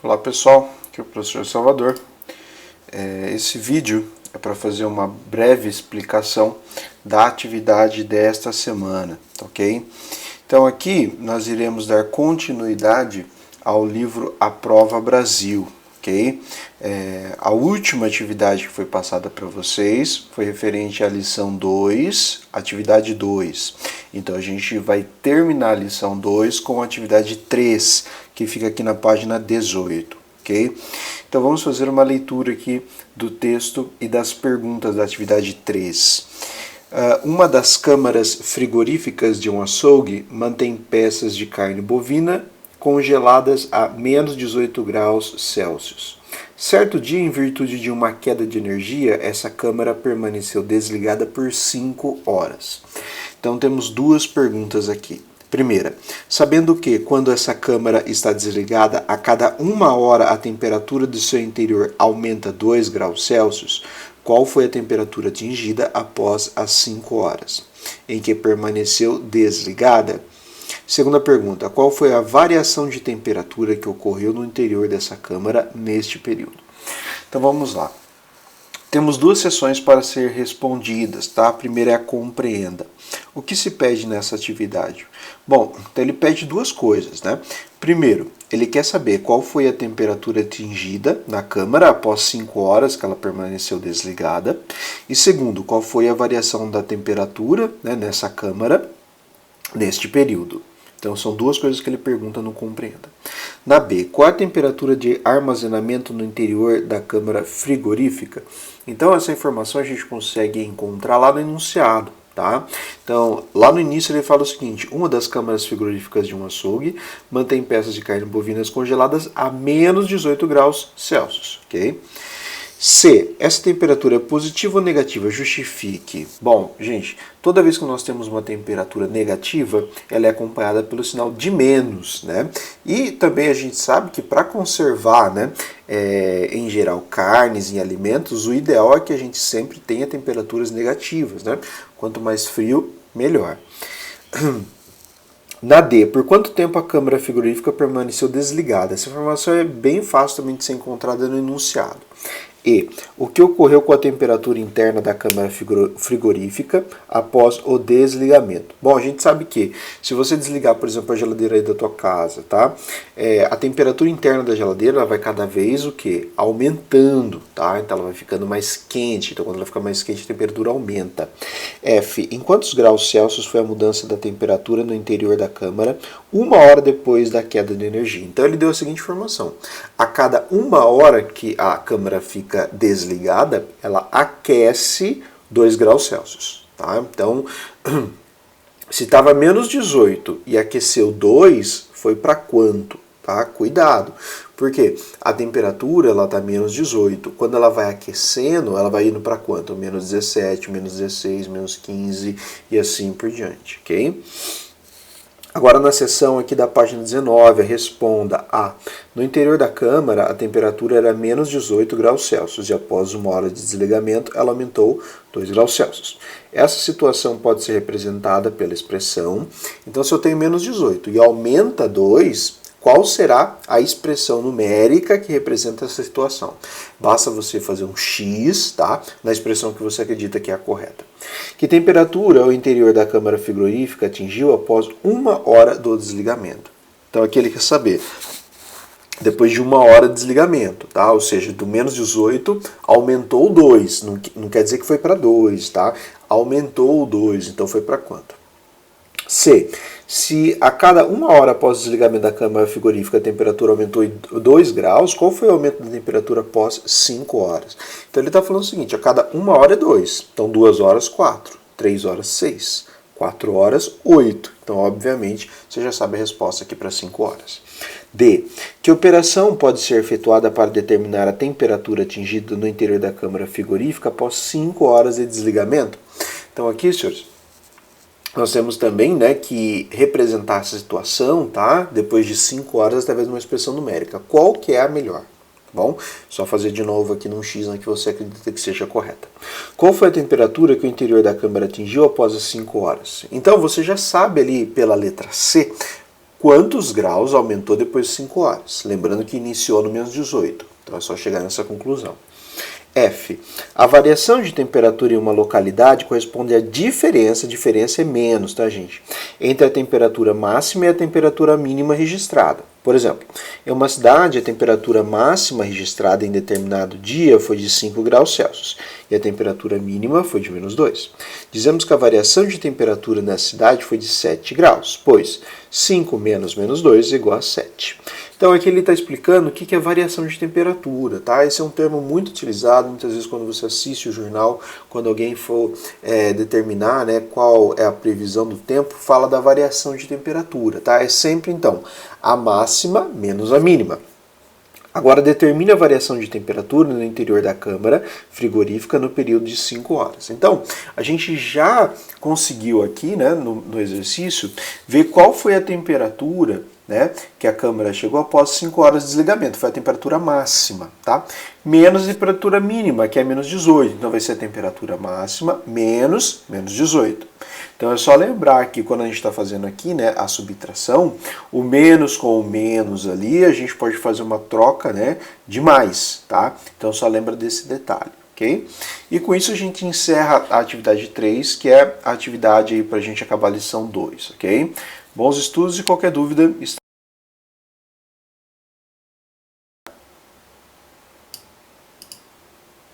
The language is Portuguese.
Olá pessoal, aqui é o professor Salvador. Esse vídeo é para fazer uma breve explicação da atividade desta semana, ok? Então aqui nós iremos dar continuidade ao livro A Prova Brasil, ok? A última atividade que foi passada para vocês foi referente à lição 2, atividade 2. Então a gente vai terminar a lição 2 com a atividade 3, que fica aqui na página 18, ok? Então vamos fazer uma leitura aqui do texto e das perguntas da atividade 3. Uma das câmaras frigoríficas de um açougue mantém peças de carne bovina congeladas a menos 18 graus Celsius. Certo dia, em virtude de uma queda de energia, essa câmara permaneceu desligada por 5 horas. Então temos duas perguntas aqui. Primeira, sabendo que quando essa câmara está desligada, a cada 1 hora a temperatura do seu interior aumenta 2 graus Celsius, qual foi a temperatura atingida após as 5 horas em que permaneceu desligada? Segunda pergunta, qual foi a variação de temperatura que ocorreu no interior dessa câmara neste período? Então vamos lá. Temos duas sessões para ser respondidas, tá? A primeira é a compreenda. O que se pede nessa atividade? Bom, então ele pede duas coisas, né? Primeiro, ele quer saber qual foi a temperatura atingida na câmara após 5 horas que ela permaneceu desligada. E segundo, qual foi a variação da temperatura, né, nessa câmara neste período. Então são duas coisas que ele pergunta no compreenda. Na B, qual a temperatura de armazenamento no interior da câmara frigorífica? Então essa informação a gente consegue encontrar lá no enunciado, tá? Então lá no início ele fala o seguinte: uma das câmaras frigoríficas de um açougue mantém peças de carne bovinas congeladas a menos 18 graus Celsius, ok? C. Essa temperatura é positiva ou negativa? Justifique. Bom, gente, toda vez que nós temos uma temperatura negativa, ela é acompanhada pelo sinal de menos, né? E também a gente sabe que para conservar, né, em geral, carnes e alimentos, o ideal é que a gente sempre tenha temperaturas negativas, né? Quanto mais frio, melhor. Na D, por quanto tempo a câmara frigorífica permaneceu desligada? Essa informação é bem fácil também de ser encontrada no enunciado. E, o que ocorreu com a temperatura interna da câmara frigorífica após o desligamento? Bom, a gente sabe que se você desligar, por exemplo, a geladeira aí da tua casa, tá? A temperatura interna da geladeira ela vai cada vez o quê? Aumentando, tá? Então ela vai ficando mais quente. Então quando ela fica mais quente, a temperatura aumenta. F, em quantos graus Celsius foi a mudança da temperatura no interior da câmara 1 hora depois da queda de energia? Então ele deu a seguinte informação: a cada 1 hora que a câmara fica desligada, ela aquece 2 graus Celsius, tá? Então, se estava menos 18 e aqueceu 2, foi para quanto? Tá? Cuidado, porque a temperatura ela está menos 18, quando ela vai aquecendo, ela vai indo para quanto? Menos 17, menos 16, menos 15 e assim por diante, ok? Agora na seção aqui da página 19, responda A. No interior da câmara, a temperatura era menos 18 graus Celsius e após 1 hora de desligamento, ela aumentou 2 graus Celsius. Essa situação pode ser representada pela expressão. Então, se eu tenho menos 18 e aumenta 2, qual será a expressão numérica que representa essa situação? Basta você fazer um X, tá? Na expressão que você acredita que é a correta. Que temperatura o interior da câmara frigorífica atingiu após 1 hora do desligamento? Então aqui ele quer saber, depois de 1 hora de desligamento, tá? Ou seja, do menos 18 aumentou 2, não quer dizer que foi para 2, tá? Aumentou 2, então foi para quanto? C. Se a cada 1 hora após o desligamento da câmara frigorífica a temperatura aumentou 2 graus, qual foi o aumento da temperatura após 5 horas? Então ele está falando o seguinte: a cada 1 hora é 2, então 2 horas 4, 3 horas 6, 4 horas 8. Então obviamente você já sabe a resposta aqui para 5 horas. D. Que operação pode ser efetuada para determinar a temperatura atingida no interior da câmara frigorífica após 5 horas de desligamento? Então aqui, senhores, nós temos também, né, que representar essa situação, tá? Depois de 5 horas através de uma expressão numérica. Qual que é a melhor? Tá bom? Só fazer de novo aqui num X que você acredita que seja correta. Qual foi a temperatura que o interior da câmara atingiu após as 5 horas? Então você já sabe ali pela letra C quantos graus aumentou depois de 5 horas. Lembrando que iniciou no menos 18, então é só chegar nessa conclusão. F. A variação de temperatura em uma localidade corresponde à diferença é menos, tá, gente? Entre a temperatura máxima e a temperatura mínima registrada. Por exemplo, em uma cidade, a temperatura máxima registrada em determinado dia foi de 5 graus Celsius e a temperatura mínima foi de menos 2. Dizemos que a variação de temperatura nessa cidade foi de 7 graus, pois 5 menos menos 2 é igual a 7. Então aqui ele está explicando o que é variação de temperatura, tá? Esse é um termo muito utilizado, muitas vezes quando você assiste o jornal, quando alguém for determinar, né, qual é a previsão do tempo, fala da variação de temperatura, tá? É sempre, então, a máxima menos a mínima. Agora determine a variação de temperatura no interior da câmara frigorífica no período de 5 horas. Então, a gente já conseguiu aqui, né, no exercício, ver qual foi a temperatura, né, que a câmara chegou após 5 horas de desligamento. Foi a temperatura máxima, tá? Menos a temperatura mínima, que é menos 18. Então vai ser a temperatura máxima menos 18. Então é só lembrar que quando a gente está fazendo aqui, né, a subtração, o menos com o menos ali, a gente pode fazer uma troca, né, de mais, tá? Então só lembra desse detalhe, ok? E com isso a gente encerra a atividade 3, que é a atividade para a gente acabar a lição 2, ok? Bons estudos e qualquer dúvida,